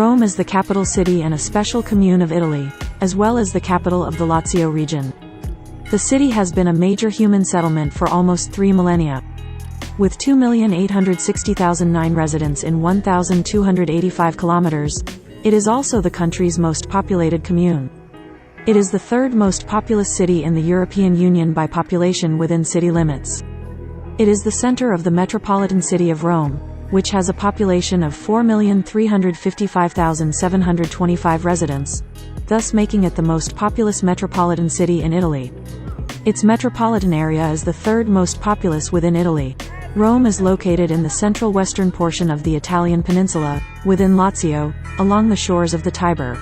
Rome is the capital city and a special commune of Italy, as well as the capital of the Lazio region. The city has been a major human settlement for almost 3 millennia. With 2,860,009 residents in 1,285 kilometers, it is also the country's most populated commune. It is the third most populous city in the European Union by population within city limits. It is the center of the metropolitan city of Rome, which has a population of 4,355,725 residents, thus making it the most populous metropolitan city in Italy. Its metropolitan area is the third most populous within Italy. Rome is located in the central western portion of the Italian peninsula, within Lazio, along the shores of the Tiber.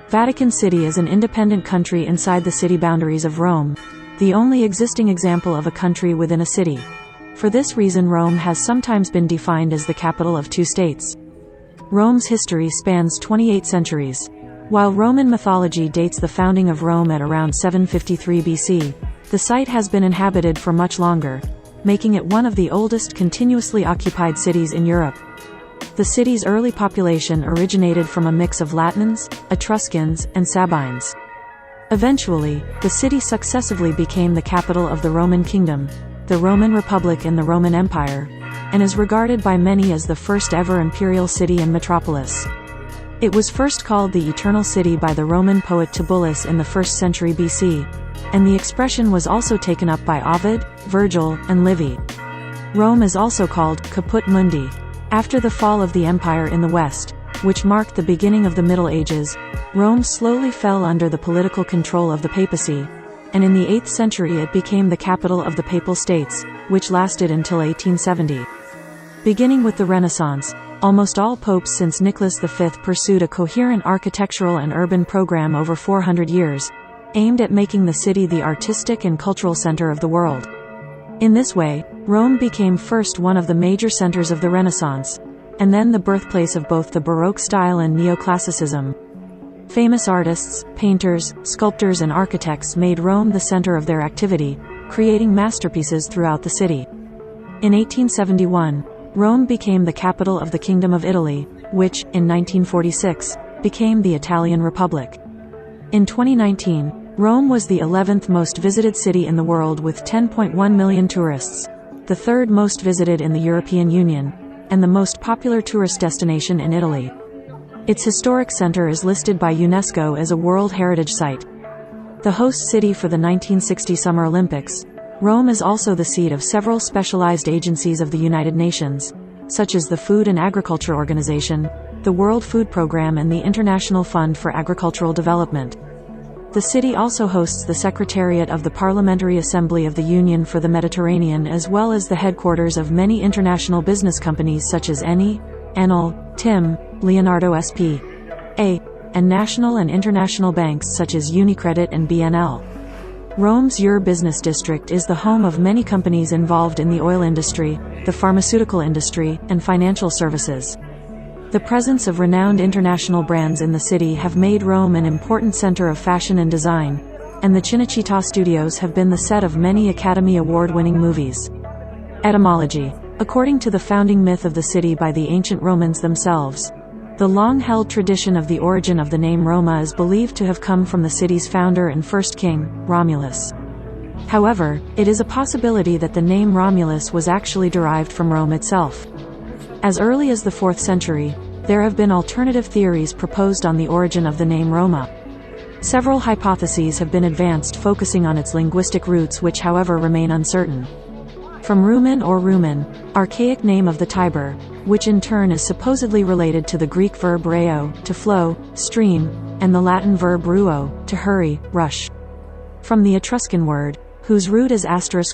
Vatican City is an independent country inside the city boundaries of Rome, the only existing example of a country within a city. For this reason, Rome has sometimes been defined as the capital of two states. Rome's history spans 28 centuries. While Roman mythology dates the founding of Rome at around 753 BC, the site has been inhabited for much longer, making it one of the oldest continuously occupied cities in Europe. The city's early population originated from a mix of Latins, Etruscans, and Sabines. Eventually, the city successively became the capital of the Roman Kingdom, the Roman Republic and the Roman Empire, and is regarded by many as the first ever imperial city and metropolis. It was first called the Eternal City by the Roman poet Tibullus in the 1st century BC, and the expression was also taken up by Ovid, Virgil, and Livy. Rome is also called Caput Mundi, after the fall of the empire in the west, which marked the beginning of the Middle Ages. Rome slowly fell under the political control of the papacy, and in the 8th century it became the capital of the Papal States, which lasted until 1870. Beginning with the Renaissance, almost all popes since Nicholas V pursued a coherent architectural and urban program over 400 years, aimed at making the city the artistic and cultural center of the world. In this way, Rome became first one of the major centers of the Renaissance, and then the birthplace of both the Baroque style and Neoclassicism. Famous artists, painters, sculptors and architects made Rome the center of their activity, creating masterpieces throughout the city. In 1871, Rome became the capital of the Kingdom of Italy, which, in 1946, became the Italian Republic. In 2019, Rome was the 11th most visited city in the world with 10.1 million tourists, the third most visited in the European Union, and the most popular tourist destination in Italy. Its historic center is listed by UNESCO as a World Heritage Site. The host city for the 1960 Summer Olympics, Rome is also the seat of several specialized agencies of the United Nations, such as the Food and Agriculture Organization, the World Food Programme and the International Fund for Agricultural Development. The city also hosts the Secretariat of the Parliamentary Assembly of the Union for the Mediterranean, as well as the headquarters of many international business companies such as Eni, Enel, TIM, Leonardo S.p.A., and national and international banks such as UniCredit and BNL. Rome's Ur business district is the home of many companies involved in the oil industry, the pharmaceutical industry, and financial services. The presence of renowned international brands in the city have made Rome an important center of fashion and design, and the Cinecittà studios have been the set of many Academy Award-winning movies. Etymology. According to the founding myth of the city by the ancient Romans themselves, the long-held tradition of the origin of the name Roma is believed to have come from the city's founder and first king, Romulus. However, it is a possibility that the name Romulus was actually derived from Rome itself. As early as the 4th century, there have been alternative theories proposed on the origin of the name Roma. Several hypotheses have been advanced focusing on its linguistic roots, which however remain uncertain. From Rumen or Rumen, archaic name of the Tiber, which in turn is supposedly related to the Greek verb reo, to flow, stream, and the Latin verb ruo, to hurry, rush. From the Etruscan word, whose root is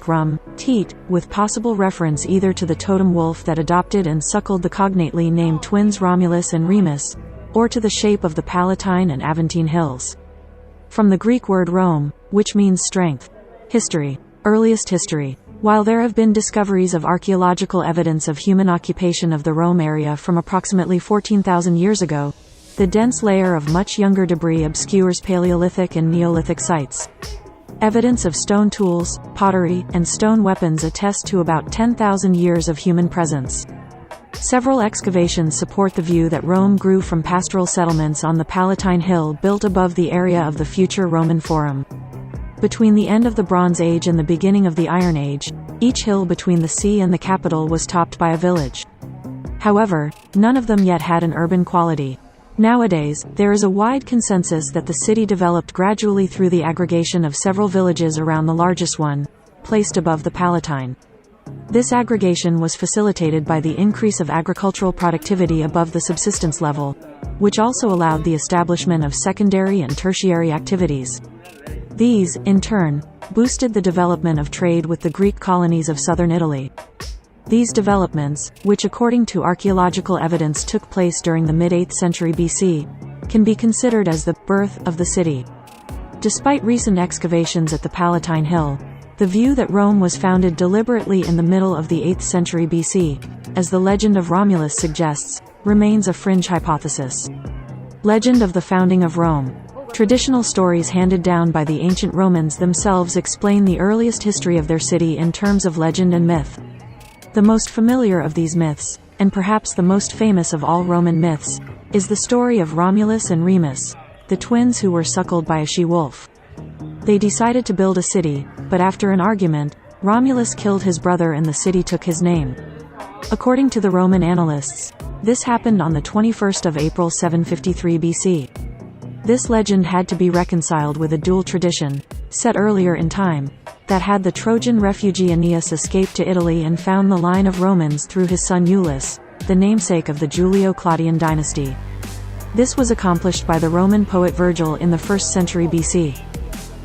*rum, teat, with possible reference either to the totem wolf that adopted and suckled the cognately named twins Romulus and Remus, or to the shape of the Palatine and Aventine hills. From the Greek word Rome, which means strength. History. Earliest history. While there have been discoveries of archaeological evidence of human occupation of the Rome area from approximately 14,000 years ago, the dense layer of much younger debris obscures Paleolithic and Neolithic sites. Evidence of stone tools, pottery, and stone weapons attest to about 10,000 years of human presence. Several excavations support the view that Rome grew from pastoral settlements on the Palatine Hill built above the area of the future Roman Forum. Between the end of the Bronze Age and the beginning of the Iron Age, each hill between the sea and the capital was topped by a village. However, none of them yet had an urban quality. Nowadays, there is a wide consensus that the city developed gradually through the aggregation of several villages around the largest one, placed above the Palatine. This aggregation was facilitated by the increase of agricultural productivity above the subsistence level, which also allowed the establishment of secondary and tertiary activities. These, in turn, boosted the development of trade with the Greek colonies of southern Italy. These developments, which according to archaeological evidence took place during the mid-8th century BC, can be considered as the birth of the city. Despite recent excavations at the Palatine Hill, the view that Rome was founded deliberately in the middle of the 8th century BC, as the legend of Romulus suggests, remains a fringe hypothesis. Legend of the founding of Rome. Traditional stories handed down by the ancient Romans themselves explain the earliest history of their city in terms of legend and myth. The most familiar of these myths, and perhaps the most famous of all Roman myths, is the story of Romulus and Remus, the twins who were suckled by a she-wolf. They decided to build a city, but after an argument, Romulus killed his brother and the city took his name. According to the Roman annalists, this happened on the 21st of April 753 BC. This legend had to be reconciled with a dual tradition, set earlier in time, that had the Trojan refugee Aeneas escape to Italy and found the line of Romans through his son Iulus, the namesake of the Julio-Claudian dynasty. This was accomplished by the Roman poet Virgil in the 1st century BC.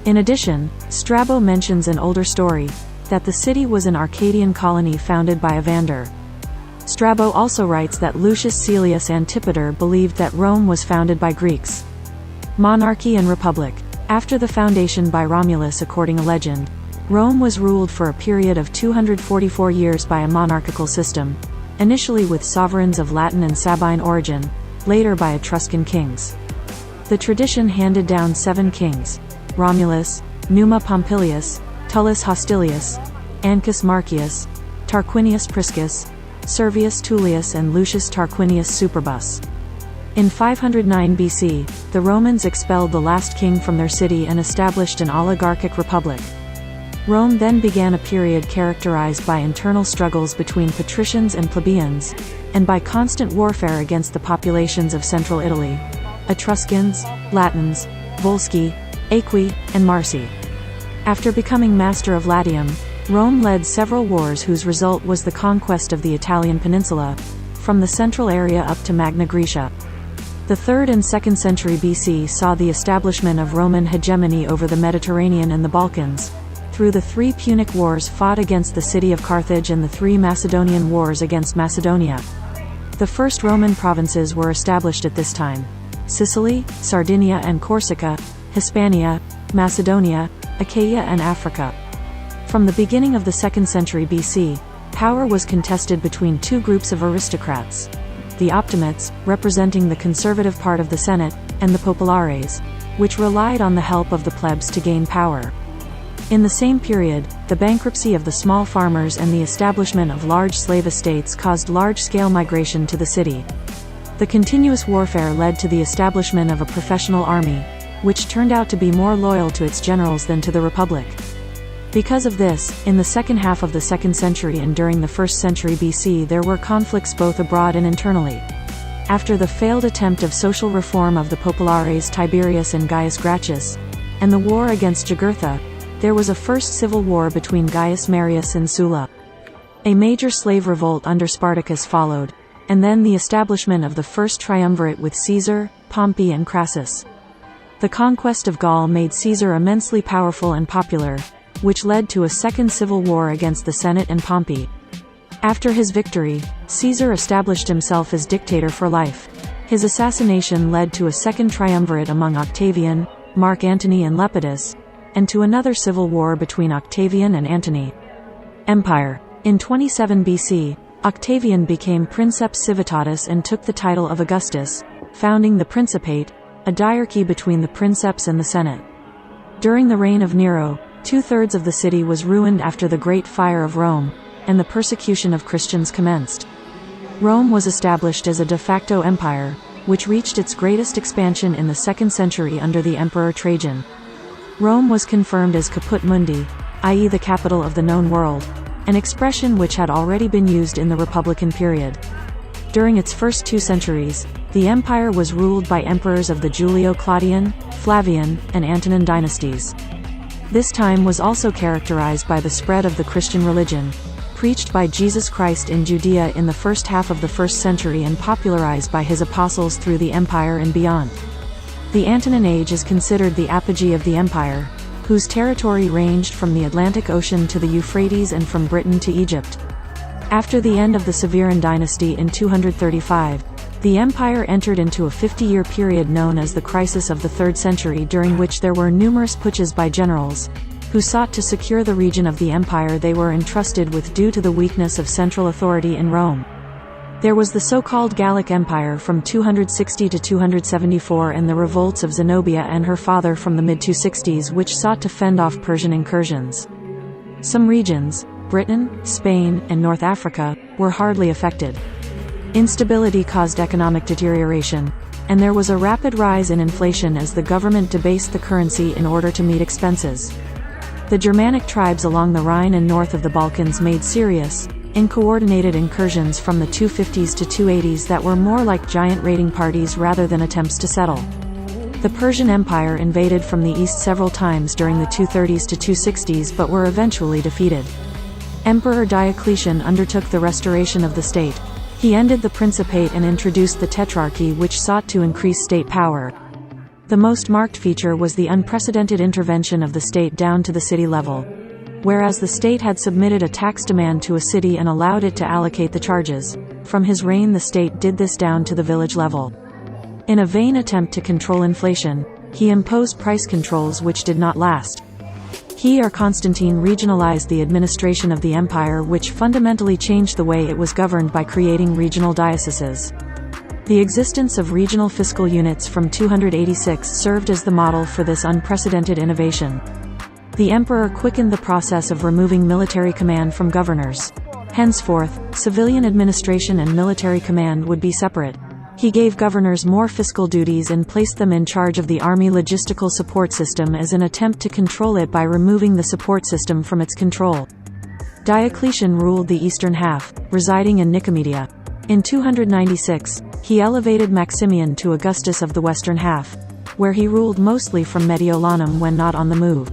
In addition, Strabo mentions an older story, that the city was an Arcadian colony founded by Evander. Strabo also writes that Lucius Caelius Antipater believed that Rome was founded by Greeks. Monarchy and Republic. After the foundation by Romulus according to legend, Rome was ruled for a period of 244 years by a monarchical system, initially with sovereigns of Latin and Sabine origin, later by Etruscan kings. The tradition handed down 7 kings: Romulus, Numa Pompilius, Tullus Hostilius, Ancus Marcius, Tarquinius Priscus, Servius Tullius and Lucius Tarquinius Superbus. In 509 BC, the Romans expelled the last king from their city and established an oligarchic republic. Rome then began a period characterized by internal struggles between patricians and plebeians, and by constant warfare against the populations of central Italy: Etruscans, Latins, Volsci, Aequi, and Marsi. After becoming master of Latium, Rome led several wars whose result was the conquest of the Italian peninsula, from the central area up to Magna Graecia. The 3rd and 2nd century BC saw the establishment of Roman hegemony over the Mediterranean and the Balkans, through the 3 Punic Wars fought against the city of Carthage and the 3 Macedonian Wars against Macedonia. The first Roman provinces were established at this time: Sicily, Sardinia and Corsica, Hispania, Macedonia, Achaia and Africa. From the beginning of the 2nd century BC, power was contested between 2 groups of aristocrats: the Optimates, representing the conservative part of the Senate, and the Populares, which relied on the help of the plebs to gain power. In the same period, the bankruptcy of the small farmers and the establishment of large slave estates caused large-scale migration to the city. The continuous warfare led to the establishment of a professional army, which turned out to be more loyal to its generals than to the Republic. Because of this, in the second half of the 2nd century and during the 1st century BC there were conflicts both abroad and internally. After the failed attempt of social reform of the Populares Tiberius and Gaius Gracchus, and the war against Jugurtha, there was a first civil war between Gaius Marius and Sulla. A major slave revolt under Spartacus followed, and then the establishment of the first triumvirate with Caesar, Pompey and Crassus. The conquest of Gaul made Caesar immensely powerful and popular, which led to a second civil war against the Senate and Pompey. After his victory, Caesar established himself as dictator for life. His assassination led to a second triumvirate among Octavian, Mark Antony and Lepidus, and to another civil war between Octavian and Antony. Empire. In 27 BC, Octavian became Princeps Civitatis and took the title of Augustus, founding the Principate, a diarchy between the Princeps and the Senate. During the reign of Nero, 2/3 of the city was ruined after the Great Fire of Rome, and the persecution of Christians commenced. Rome was established as a de facto empire, which reached its greatest expansion in the 2nd century under the Emperor Trajan. Rome was confirmed as Caput Mundi, i.e. the capital of the known world, an expression which had already been used in the Republican period. During its first 2 centuries, the empire was ruled by emperors of the Julio-Claudian, Flavian, and Antonine dynasties. This time was also characterized by the spread of the Christian religion, preached by Jesus Christ in Judea in the first half of the 1st century and popularized by his apostles through the empire and beyond. The Antonine Age is considered the apogee of the empire, whose territory ranged from the Atlantic Ocean to the Euphrates and from Britain to Egypt. After the end of the Severan dynasty in 235, the empire entered into a 50-year period known as the Crisis of the 3rd century, during which there were numerous putsches by generals, who sought to secure the region of the empire they were entrusted with due to the weakness of central authority in Rome. There was the so-called Gallic Empire from 260 to 274 and the revolts of Zenobia and her father from the mid-260s, which sought to fend off Persian incursions. Some regions, Britain, Spain, and North Africa, were hardly affected. Instability caused economic deterioration, and there was a rapid rise in inflation as the government debased the currency in order to meet expenses. The Germanic tribes along the Rhine and north of the Balkans made serious, uncoordinated incursions from the 250s to 280s that were more like giant raiding parties rather than attempts to settle. The Persian Empire invaded from the east several times during the 230s to 260s but were eventually defeated. Emperor Diocletian undertook the restoration of the state. He ended the Principate and introduced the Tetrarchy, which sought to increase state power. The most marked feature was the unprecedented intervention of the state down to the city level. Whereas the state had submitted a tax demand to a city and allowed it to allocate the charges, from his reign the state did this down to the village level. In a vain attempt to control inflation, he imposed price controls which did not last. He or Constantine regionalized the administration of the empire, which fundamentally changed the way it was governed by creating regional dioceses. The existence of regional fiscal units from 286 served as the model for this unprecedented innovation. The emperor quickened the process of removing military command from governors. Henceforth, civilian administration and military command would be separate. He gave governors more fiscal duties and placed them in charge of the army logistical support system as an attempt to control it by removing the support system from its control. Diocletian ruled the eastern half, residing in Nicomedia. In 296, he elevated Maximian to Augustus of the western half, where he ruled mostly from Mediolanum when not on the move.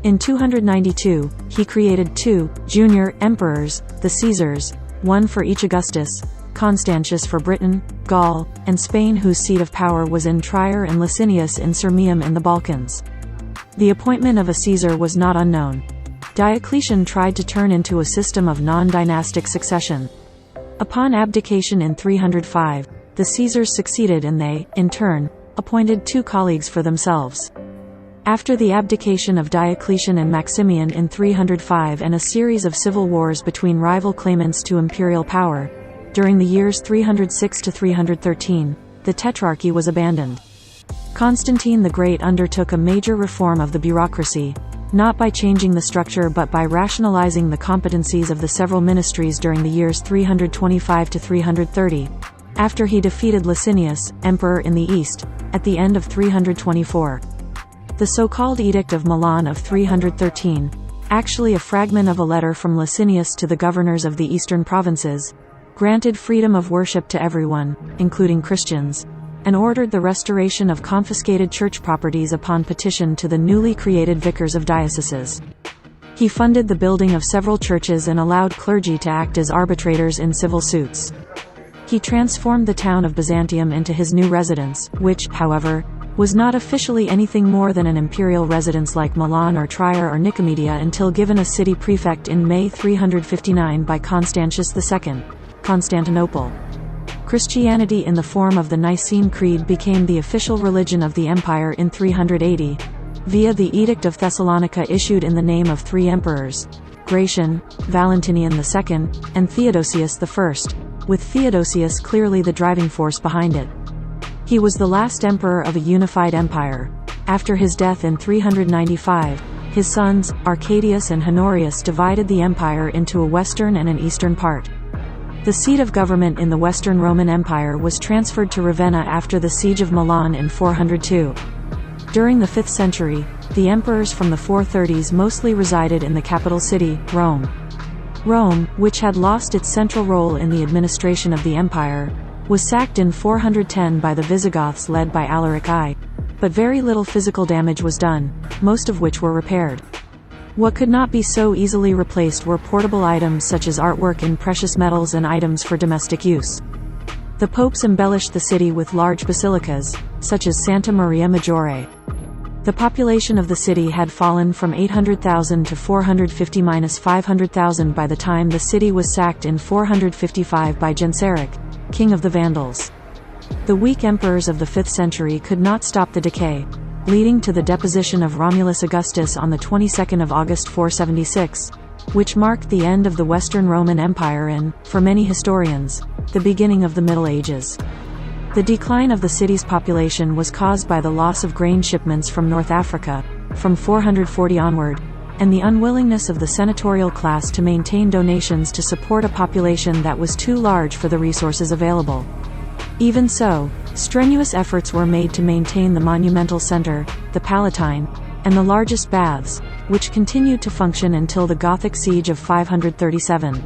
In 292, he created 2 junior emperors, the Caesars, one for each Augustus, Constantius for Britain, Gaul, and Spain, whose seat of power was in Trier, and Licinius in Sirmium in the Balkans. The appointment of a Caesar was not unknown. Diocletian tried to turn into a system of non-dynastic succession. Upon abdication in 305, the Caesars succeeded and they, in turn, appointed 2 colleagues for themselves. After the abdication of Diocletian and Maximian in 305 and a series of civil wars between rival claimants to imperial power, during the years 306 to 313, the Tetrarchy was abandoned. Constantine the Great undertook a major reform of the bureaucracy, not by changing the structure but by rationalizing the competencies of the several ministries during the years 325 to 330, after he defeated Licinius, emperor in the east, at the end of 324. The so-called Edict of Milan of 313, actually a fragment of a letter from Licinius to the governors of the eastern provinces, granted freedom of worship to everyone, including Christians, and ordered the restoration of confiscated church properties upon petition to the newly created vicars of dioceses. He funded the building of several churches and allowed clergy to act as arbitrators in civil suits. He transformed the town of Byzantium into his new residence, which, however, was not officially anything more than an imperial residence like Milan or Trier or Nicomedia until given a city prefect in May 359 by Constantius II, Constantinople. Christianity in the form of the Nicene Creed became the official religion of the empire in 380, via the Edict of Thessalonica issued in the name of 3 emperors, Gratian, Valentinian II, and Theodosius I, with Theodosius clearly the driving force behind it. He was the last emperor of a unified empire. After his death in 395, his sons, Arcadius and Honorius, divided the empire into a western and an eastern part. The seat of government in the Western Roman Empire was transferred to Ravenna after the siege of Milan in 402. During the 5th century, the emperors from the 430s mostly resided in the capital city, Rome. Rome, which had lost its central role in the administration of the empire, was sacked in 410 by the Visigoths led by Alaric I, but very little physical damage was done, most of which were repaired. What could not be so easily replaced were portable items such as artwork in precious metals and items for domestic use. The popes embellished the city with large basilicas, such as Santa Maria Maggiore. The population of the city had fallen from 800,000 to 450–500,000 by the time the city was sacked in 455 by Genseric, king of the Vandals. The weak emperors of the 5th century could not stop the decay, leading to the deposition of Romulus Augustus on the 22nd of August 476, which marked the end of the Western Roman Empire and, for many historians, the beginning of the Middle Ages. The decline of the city's population was caused by the loss of grain shipments from North Africa, from 440 onward, and the unwillingness of the senatorial class to maintain donations to support a population that was too large for the resources available. Even so, strenuous efforts were made to maintain the monumental center, the Palatine, and the largest baths, which continued to function until the Gothic siege of 537.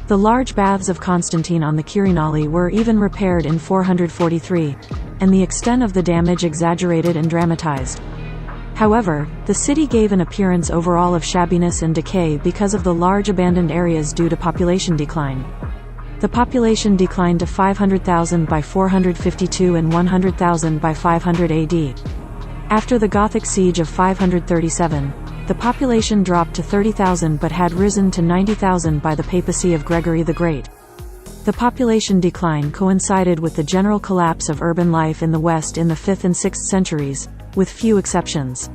The large baths of Constantine on the Quirinale were even repaired in 443, and the extent of the damage exaggerated and dramatized. However, the city gave an appearance overall of shabbiness and decay because of the large abandoned areas due to population decline. The population declined to 500,000 by 452 and 100,000 by 500 AD. After the Gothic siege of 537, the population dropped to 30,000 but had risen to 90,000 by the papacy of Gregory the Great. The population decline coincided with the general collapse of urban life in the West in the 5th and 6th centuries, with few exceptions.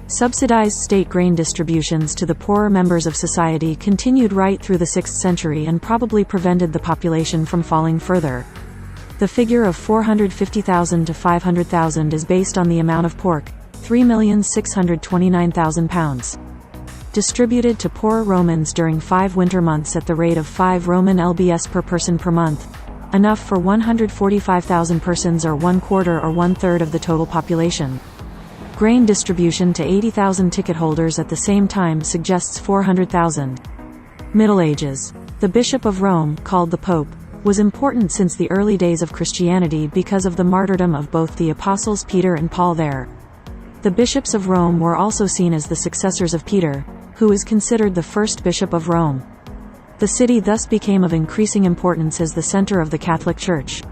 Subsidized state grain distributions to the poorer members of society continued right through the 6th century and probably prevented the population from falling further. The figure of 450,000 to 500,000 is based on the amount of pork, 3,629,000 pounds, distributed to poorer Romans during 5 winter months at the rate of 5 Roman lbs per person per month, enough for 145,000 persons or 1/4 or 1/3 of the total population. Grain distribution to 80,000 ticket holders at the same time suggests 400,000. Middle Ages. The Bishop of Rome, called the Pope, was important since the early days of Christianity because of the martyrdom of both the apostles Peter and Paul there. The bishops of Rome were also seen as the successors of Peter, who is considered the first bishop of Rome. The city thus became of increasing importance as the center of the Catholic Church.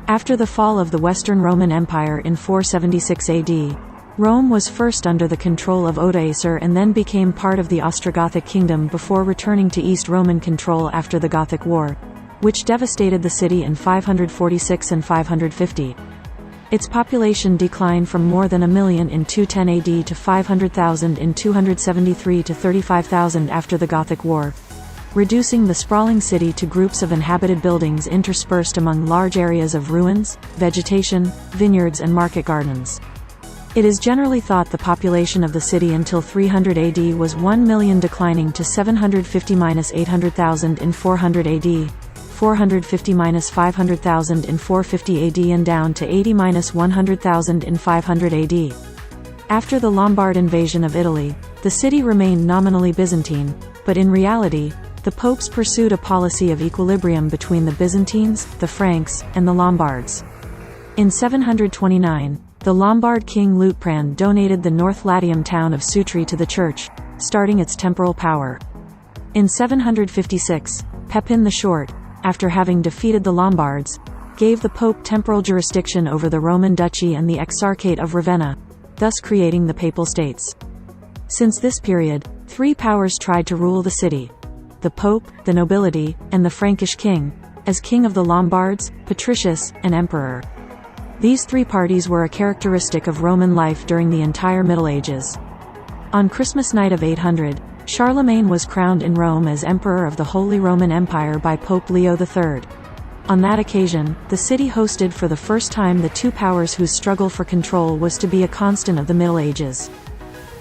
After the fall of the Western Roman Empire in 476 AD, Rome was first under the control of Odoacer and then became part of the Ostrogothic kingdom before returning to East Roman control after the Gothic War, which devastated the city in 546 and 550. Its population declined from more than 1 million in 210 AD to 500,000 in 273 to 35,000 after the Gothic War, reducing the sprawling city to groups of inhabited buildings interspersed among large areas of ruins, vegetation, vineyards and market gardens. It is generally thought the population of the city until 300 AD was 1 million, declining to 750–800,000 in 400 AD, 450–500,000 in 450 AD and down to 80–100,000 in 500 AD. After the Lombard invasion of Italy, the city remained nominally Byzantine, but in reality, the popes pursued a policy of equilibrium between the Byzantines, the Franks, and the Lombards. In 729, the Lombard king Liutprand donated the North Latium town of Sutri to the church, starting its temporal power. In 756, Pepin the Short, after having defeated the Lombards, gave the Pope temporal jurisdiction over the Roman Duchy and the Exarchate of Ravenna, thus creating the Papal States. Since this period, 3 powers tried to rule the city: the Pope, the nobility, and the Frankish king, as king of the Lombards, patricius, and emperor. These 3 parties were a characteristic of Roman life during the entire Middle Ages. On Christmas night of 800, Charlemagne was crowned in Rome as Emperor of the Holy Roman Empire by Pope Leo III. On that occasion, the city hosted for the first time the 2 powers whose struggle for control was to be a constant of the Middle Ages.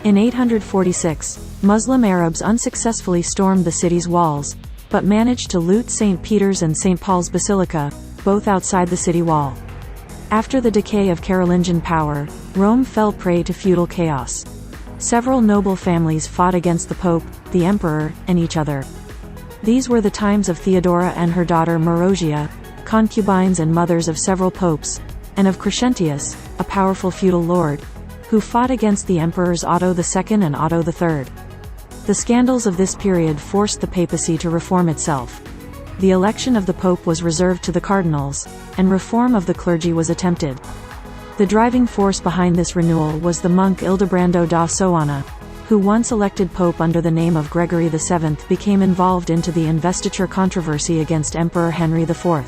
In 846, Muslim Arabs unsuccessfully stormed the city's walls, but managed to loot St. Peter's and St. Paul's Basilica, both outside the city wall. After the decay of Carolingian power, Rome fell prey to feudal chaos. Several noble families fought against the Pope, the Emperor, and each other. These were the times of Theodora and her daughter Marozia, concubines and mothers of several popes, and of Crescentius, a powerful feudal lord, who fought against the emperors Otto II and Otto III. The scandals of this period forced the papacy to reform itself. The election of the pope was reserved to the cardinals, and reform of the clergy was attempted. The driving force behind this renewal was the monk Ildebrando da Soana, who once elected pope under the name of Gregory VII became involved into the investiture controversy against Emperor Henry IV.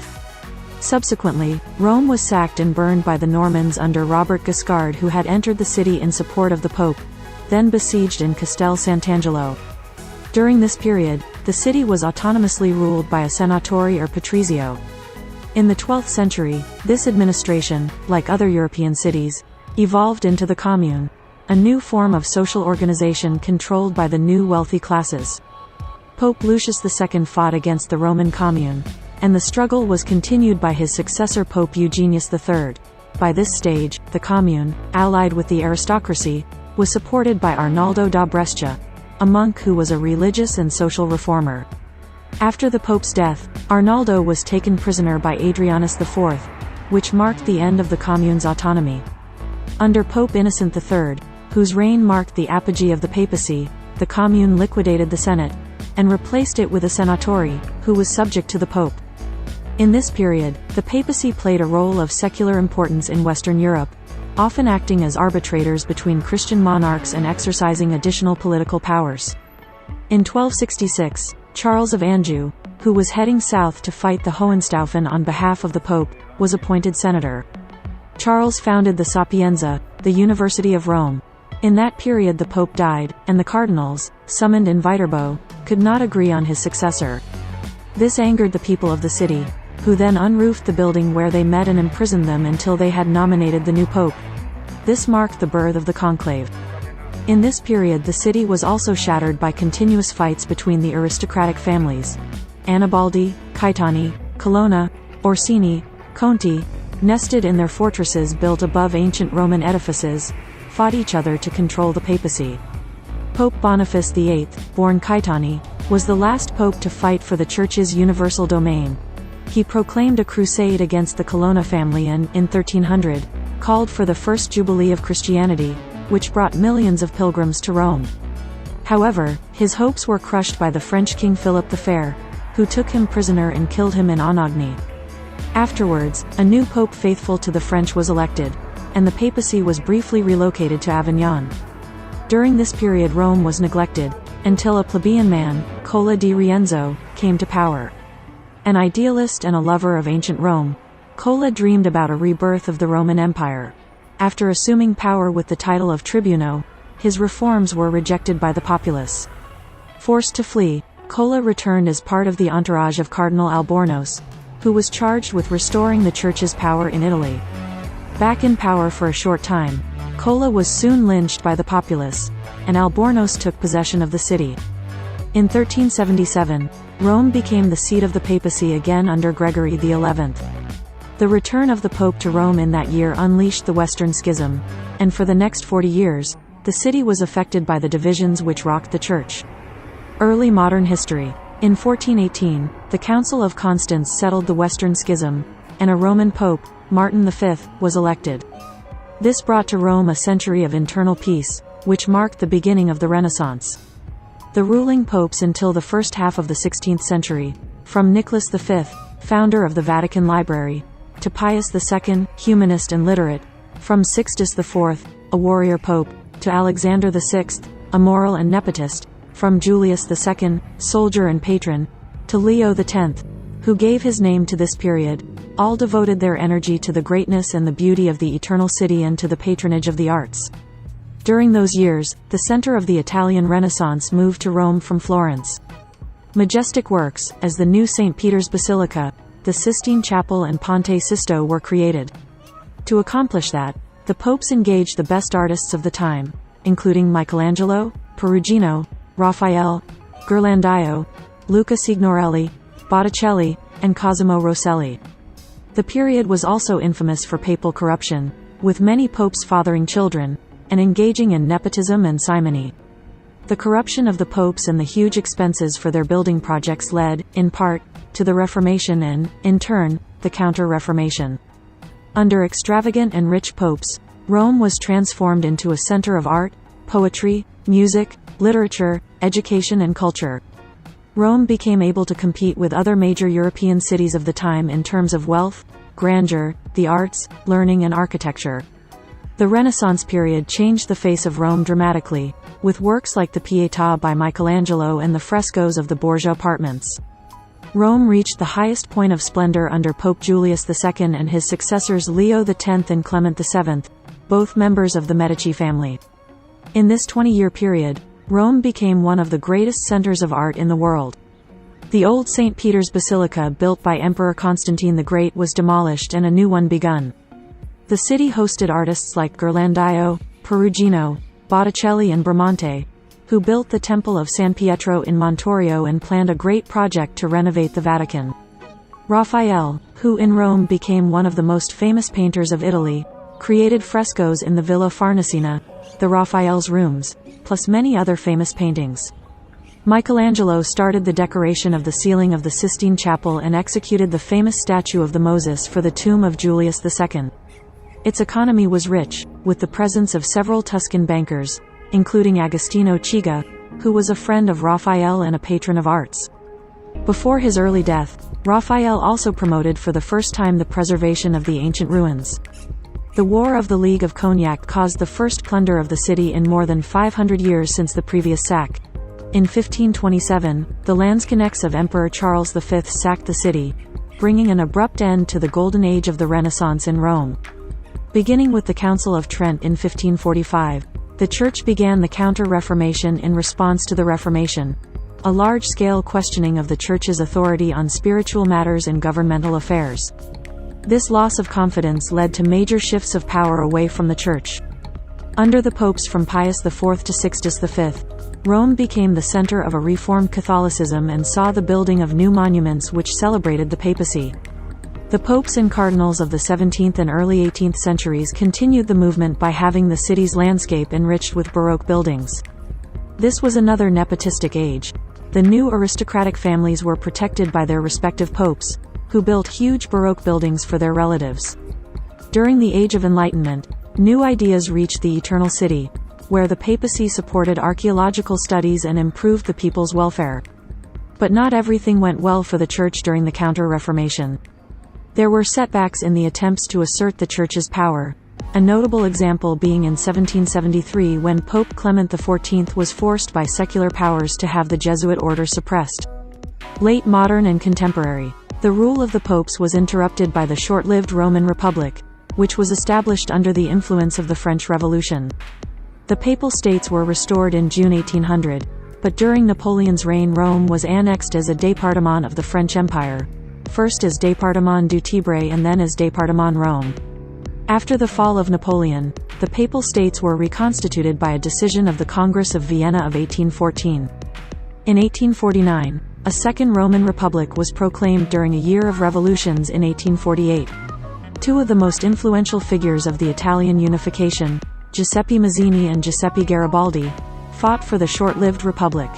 Subsequently, Rome was sacked and burned by the Normans under Robert Guiscard, who had entered the city in support of the Pope, then besieged in Castel Sant'Angelo. During this period, the city was autonomously ruled by a senatore or patrizio. In the 12th century, this administration, like other European cities, evolved into the commune, a new form of social organization controlled by the new wealthy classes. Pope Lucius II fought against the Roman commune, and the struggle was continued by his successor Pope Eugenius III. By this stage, the commune, allied with the aristocracy, was supported by Arnaldo da Brescia, a monk who was a religious and social reformer. After the Pope's death, Arnaldo was taken prisoner by Adrianus IV, which marked the end of the commune's autonomy. Under Pope Innocent III, whose reign marked the apogee of the papacy, the commune liquidated the Senate, and replaced it with a senatore, who was subject to the Pope. In this period, the papacy played a role of secular importance in Western Europe, often acting as arbitrators between Christian monarchs and exercising additional political powers. In 1266, Charles of Anjou, who was heading south to fight the Hohenstaufen on behalf of the Pope, was appointed senator. Charles founded the Sapienza, the University of Rome. In that period the Pope died, and the cardinals, summoned in Viterbo, could not agree on his successor. This angered the people of the city, who then unroofed the building where they met and imprisoned them until they had nominated the new pope. This marked the birth of the conclave. In this period the city was also shattered by continuous fights between the aristocratic families. Annibaldi, Caetani, Colonna, Orsini, Conti, nested in their fortresses built above ancient Roman edifices, fought each other to control the papacy. Pope Boniface VIII, born Caetani, was the last pope to fight for the Church's universal domain. He proclaimed a crusade against the Colonna family and, in 1300, called for the first Jubilee of Christianity, which brought millions of pilgrims to Rome. However, his hopes were crushed by the French King Philip the Fair, who took him prisoner and killed him in Anagni. Afterwards, a new pope faithful to the French was elected, and the papacy was briefly relocated to Avignon. During this period Rome was neglected, until a plebeian man, Cola di Rienzo, came to power. An idealist and a lover of ancient Rome, Cola dreamed about a rebirth of the Roman Empire. After assuming power with the title of tribuno, his reforms were rejected by the populace. Forced to flee, Cola returned as part of the entourage of Cardinal Albornoz, who was charged with restoring the Church's power in Italy. Back in power for a short time, Cola was soon lynched by the populace, and Albornoz took possession of the city. In 1377, Rome became the seat of the papacy again under Gregory XI. The return of the Pope to Rome in that year unleashed the Western Schism, and for the next 40 years, the city was affected by the divisions which rocked the Church. Early modern history. In 1418, the Council of Constance settled the Western Schism, and a Roman Pope, Martin V, was elected. This brought to Rome a century of internal peace, which marked the beginning of the Renaissance. The ruling popes until the first half of the 16th century, from Nicholas V, founder of the Vatican Library, to Pius II, humanist and literate, from Sixtus IV, a warrior pope, to Alexander VI, a moral and nepotist, from Julius II, soldier and patron, to Leo X, who gave his name to this period, all devoted their energy to the greatness and the beauty of the Eternal City and to the patronage of the arts. During those years, the center of the Italian Renaissance moved to Rome from Florence. Majestic works, as the new St. Peter's Basilica, the Sistine Chapel and Ponte Sisto were created. To accomplish that, the popes engaged the best artists of the time, including Michelangelo, Perugino, Raphael, Ghirlandaio, Luca Signorelli, Botticelli, and Cosimo Rosselli. The period was also infamous for papal corruption, with many popes fathering children, and engaging in nepotism and simony. The corruption of the popes and the huge expenses for their building projects led, in part, to the Reformation and, in turn, the Counter-Reformation. Under extravagant and rich popes, Rome was transformed into a center of art, poetry, music, literature, education and culture. Rome became able to compete with other major European cities of the time in terms of wealth, grandeur, the arts, learning and architecture. The Renaissance period changed the face of Rome dramatically, with works like the Pietà by Michelangelo and the frescoes of the Borgia apartments. Rome reached the highest point of splendor under Pope Julius II and his successors Leo X and Clement VII, both members of the Medici family. In this 20-year period, Rome became one of the greatest centers of art in the world. The old St. Peter's Basilica built by Emperor Constantine the Great was demolished and a new one begun. The city hosted artists like Ghirlandaio, Perugino, Botticelli and Bramante, who built the Temple of San Pietro in Montorio and planned a great project to renovate the Vatican. Raphael, who in Rome became one of the most famous painters of Italy, created frescoes in the Villa Farnesina, the Raphael's rooms, plus many other famous paintings. Michelangelo started the decoration of the ceiling of the Sistine Chapel and executed the famous statue of the Moses for the tomb of Julius II. Its economy was rich, with the presence of several Tuscan bankers, including Agostino Chigi, who was a friend of Raphael and a patron of arts. Before his early death, Raphael also promoted for the first time the preservation of the ancient ruins. The War of the League of Cognac caused the first plunder of the city in more than 500 years since the previous sack. In 1527, the Landsknechts of Emperor Charles V sacked the city, bringing an abrupt end to the golden age of the Renaissance in Rome. Beginning with the Council of Trent in 1545, the Church began the Counter-Reformation in response to the Reformation, a large-scale questioning of the Church's authority on spiritual matters and governmental affairs. This loss of confidence led to major shifts of power away from the Church. Under the popes from Pius IV to Sixtus V, Rome became the center of a reformed Catholicism and saw the building of new monuments which celebrated the papacy. The popes and cardinals of the 17th and early 18th centuries continued the movement by having the city's landscape enriched with Baroque buildings. This was another nepotistic age. The new aristocratic families were protected by their respective popes, who built huge Baroque buildings for their relatives. During the Age of Enlightenment, new ideas reached the Eternal City, where the papacy supported archaeological studies and improved the people's welfare. But not everything went well for the Church during the Counter-Reformation. There were setbacks in the attempts to assert the Church's power, a notable example being in 1773 when Pope Clement XIV was forced by secular powers to have the Jesuit order suppressed. Late modern and contemporary, the rule of the popes was interrupted by the short-lived Roman Republic, which was established under the influence of the French Revolution. The Papal States were restored in June 1800, but during Napoleon's reign Rome was annexed as a département of the French Empire, first as Département du Tibre and then as Département Rome. After the fall of Napoleon, the Papal States were reconstituted by a decision of the Congress of Vienna of 1814. In 1849, a Second Roman Republic was proclaimed during a year of revolutions in 1848. Two of the most influential figures of the Italian unification, Giuseppe Mazzini and Giuseppe Garibaldi, fought for the short-lived republic.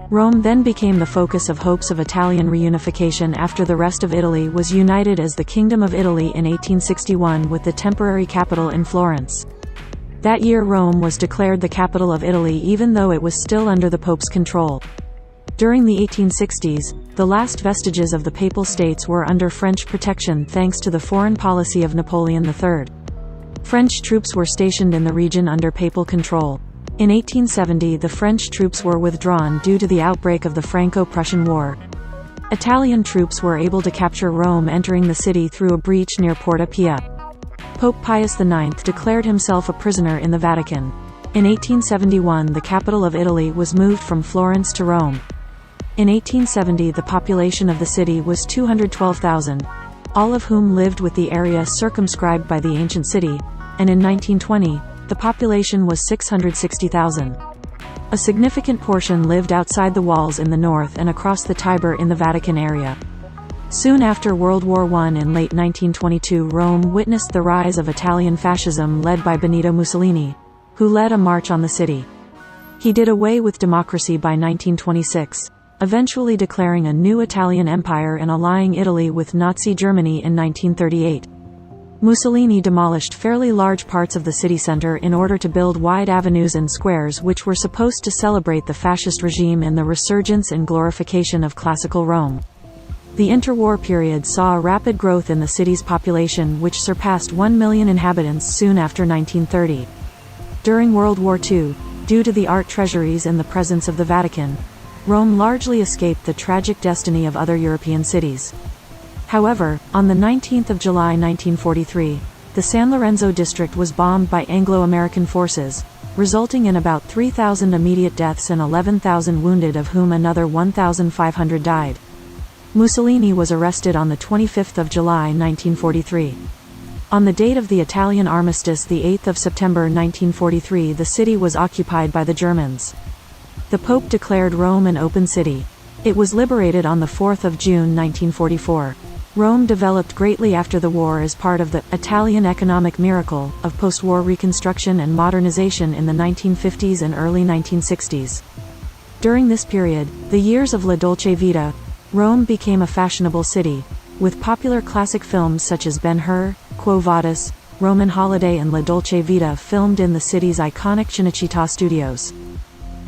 Rome then became the focus of hopes of Italian reunification after the rest of Italy was united as the Kingdom of Italy in 1861 with the temporary capital in Florence. That year Rome was declared the capital of Italy even though it was still under the Pope's control. During the 1860s, the last vestiges of the Papal States were under French protection thanks to the foreign policy of Napoleon III. French troops were stationed in the region under Papal control. In 1870 the French troops were withdrawn due to the outbreak of the Franco-Prussian War. Italian troops were able to capture Rome entering the city through a breach near Porta Pia. Pope Pius IX declared himself a prisoner in the Vatican. In 1871 the capital of Italy was moved from Florence to Rome. In 1870 the population of the city was 212,000, all of whom lived with the area circumscribed by the ancient city, and in 1920, the population was 660,000. A significant portion lived outside the walls in the north and across the Tiber in the Vatican area. Soon after World War I in late 1922, Rome witnessed the rise of Italian fascism led by Benito Mussolini, who led a march on the city. He did away with democracy by 1926, eventually declaring a new Italian empire and allying Italy with Nazi Germany in 1938. Mussolini demolished fairly large parts of the city center in order to build wide avenues and squares which were supposed to celebrate the fascist regime and the resurgence and glorification of classical Rome. The interwar period saw a rapid growth in the city's population, which surpassed 1 million inhabitants soon after 1930. During World War II, due to the art treasuries and the presence of the Vatican, Rome largely escaped the tragic destiny of other European cities. However, on the 19th of July 1943, the San Lorenzo district was bombed by Anglo-American forces, resulting in about 3,000 immediate deaths and 11,000 wounded, of whom another 1,500 died. Mussolini was arrested on the 25th of July 1943. On the date of the Italian armistice, the 8th of September 1943, the city was occupied by the Germans. The Pope declared Rome an open city. It was liberated on the 4th of June 1944. Rome developed greatly after the war as part of the Italian economic miracle of post-war reconstruction and modernization in the 1950s and early 1960s. During this period, the years of La Dolce Vita, Rome became a fashionable city, with popular classic films such as Ben-Hur, Quo Vadis, Roman Holiday and La Dolce Vita filmed in the city's iconic Cinecittà studios.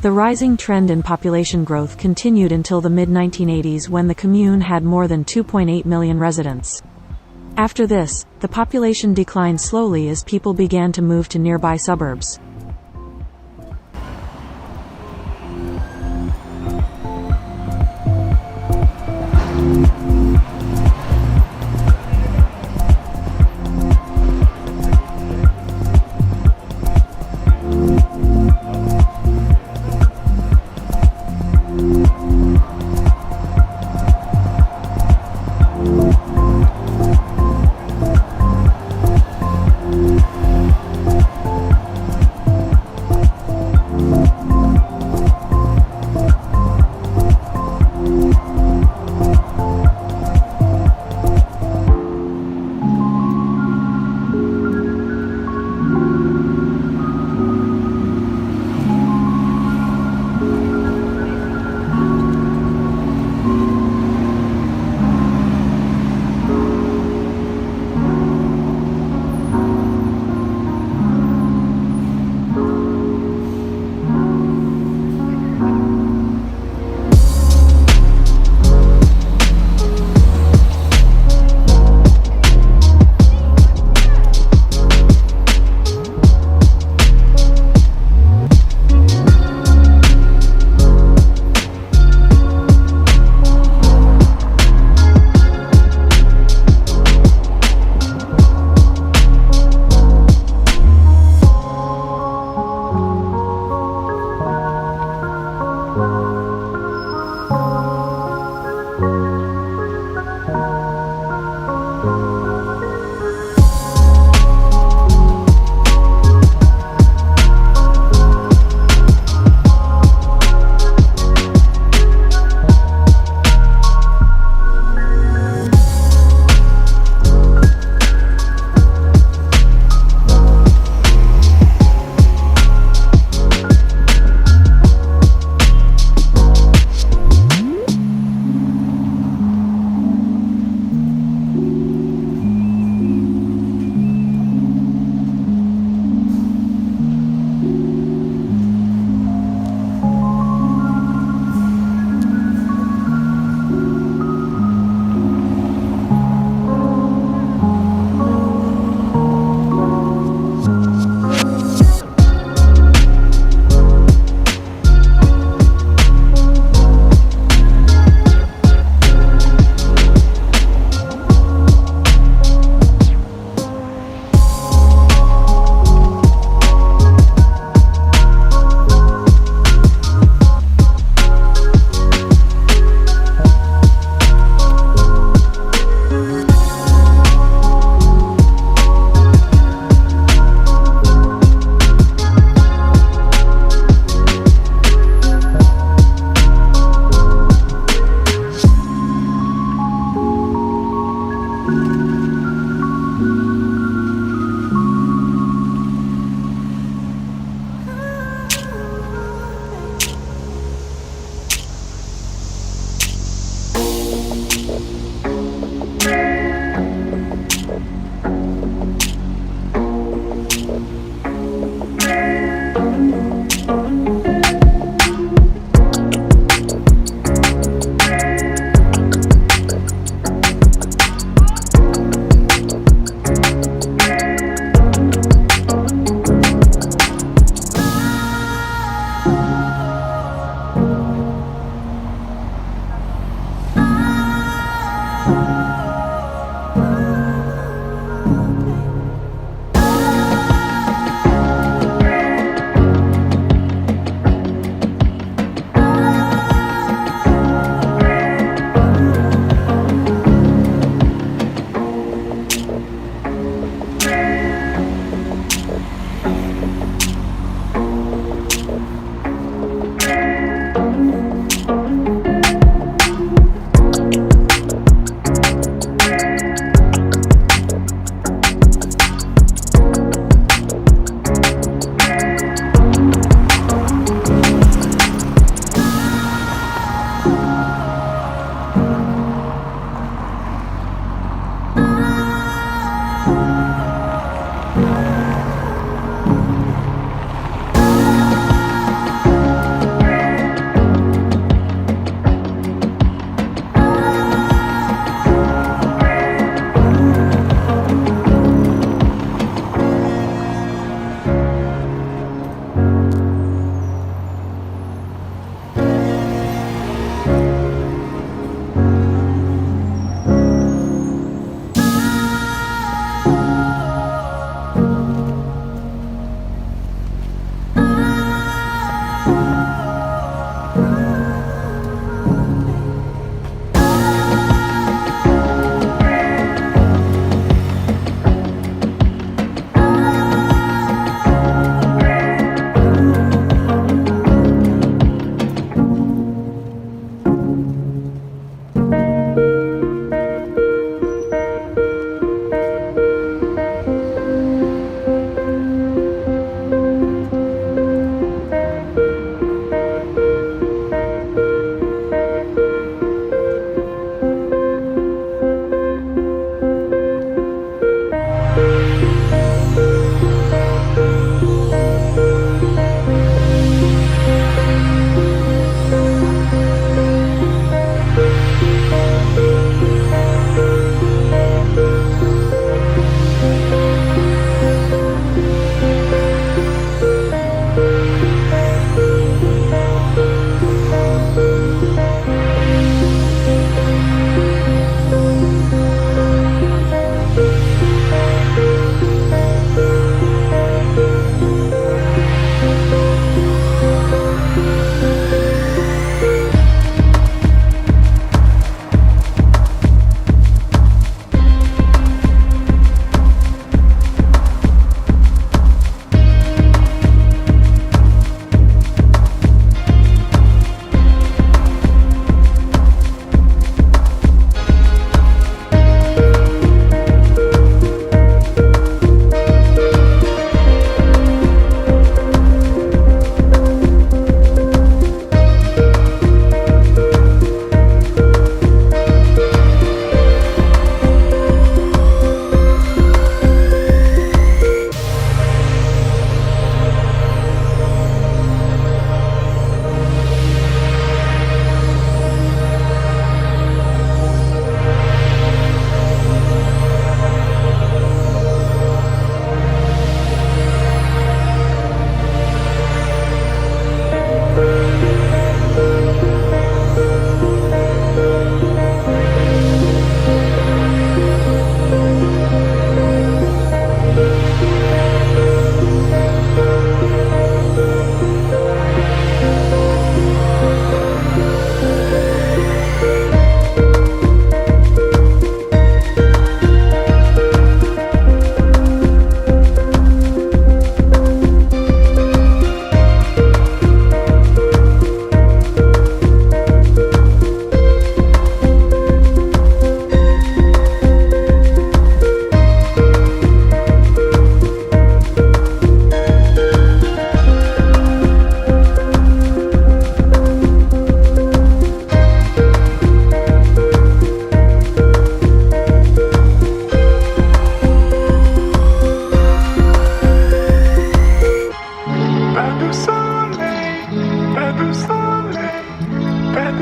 The rising trend in population growth continued until the mid-1980s, when the commune had more than 2.8 million residents. After this, the population declined slowly as people began to move to nearby suburbs.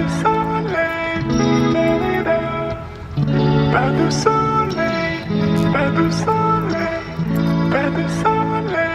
de soleil, pas de soleil, pas de soleil, pas de soleil,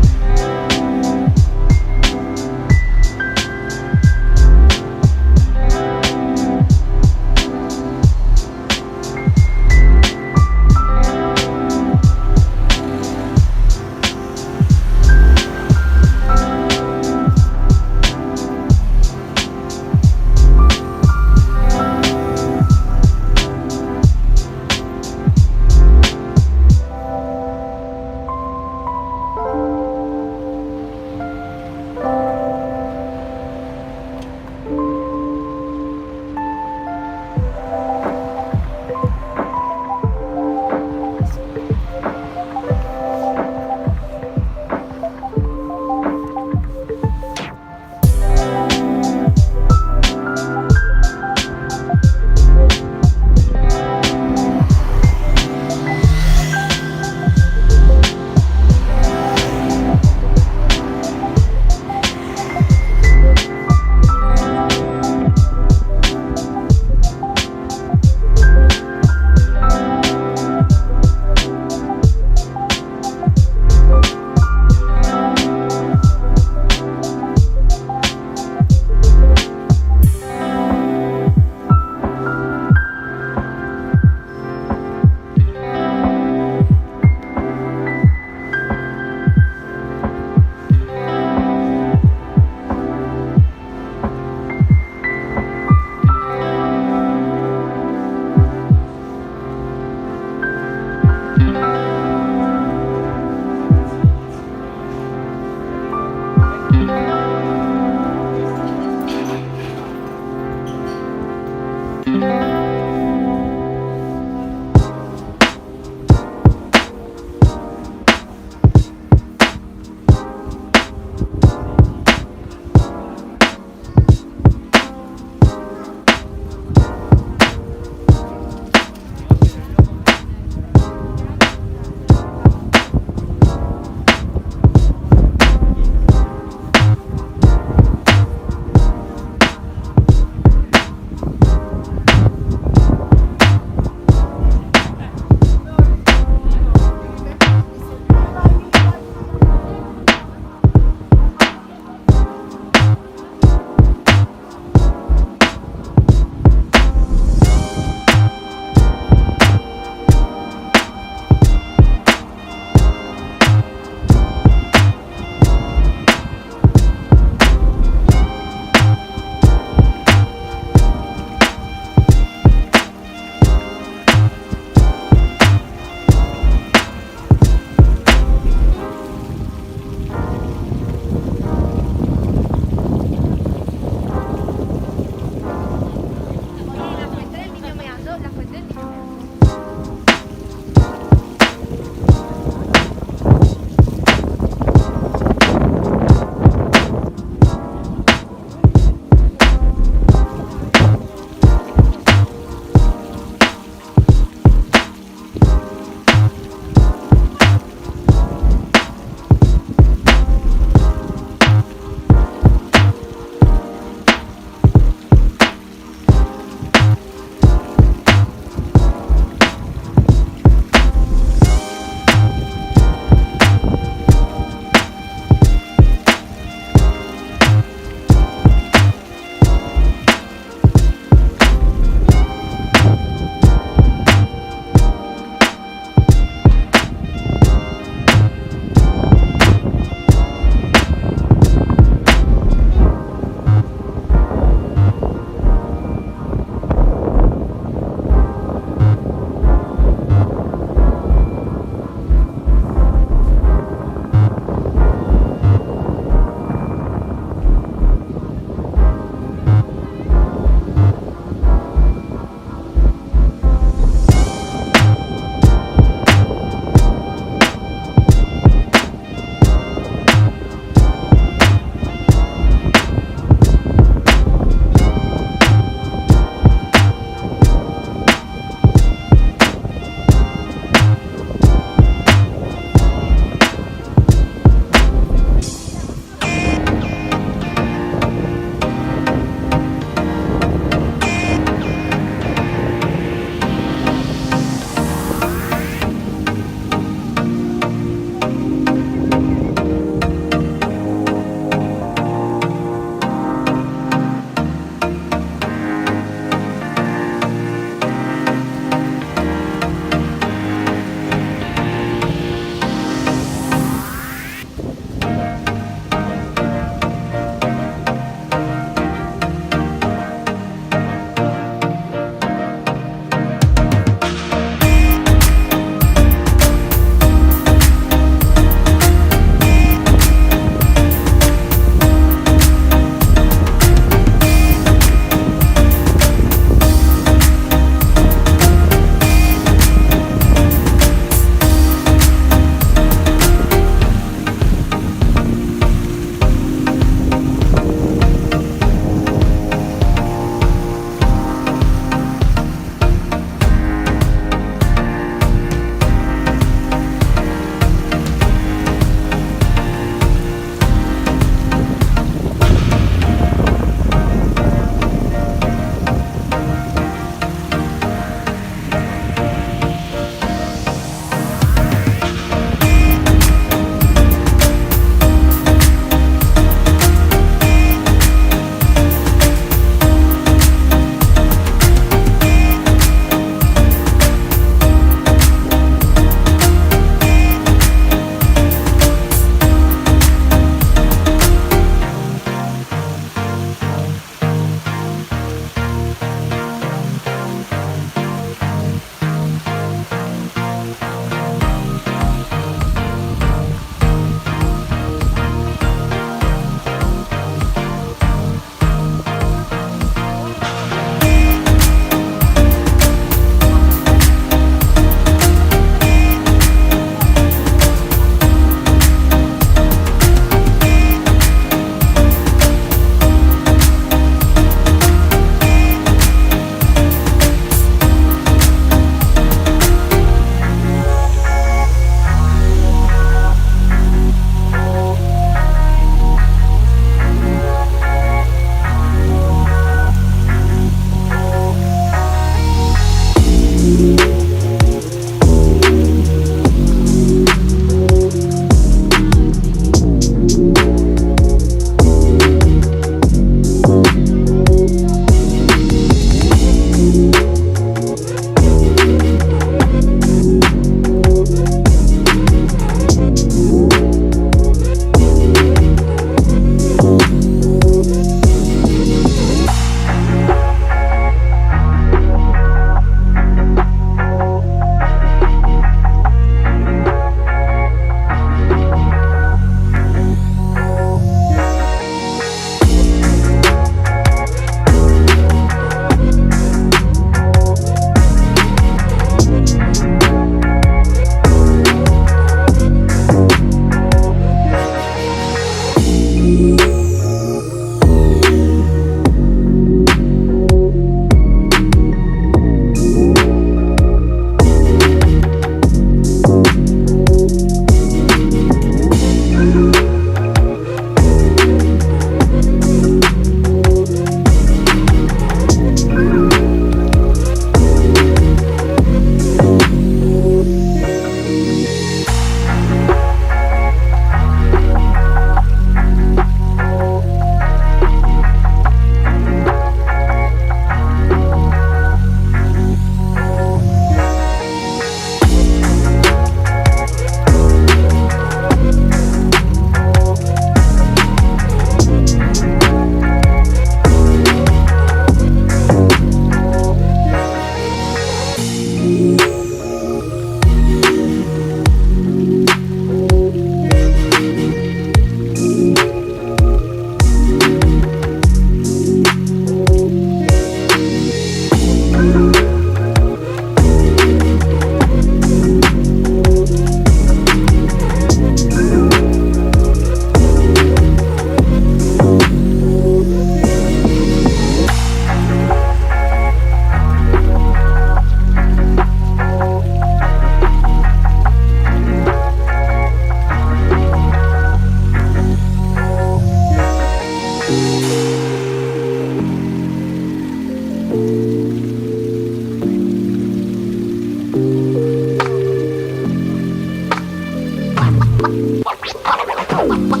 sole.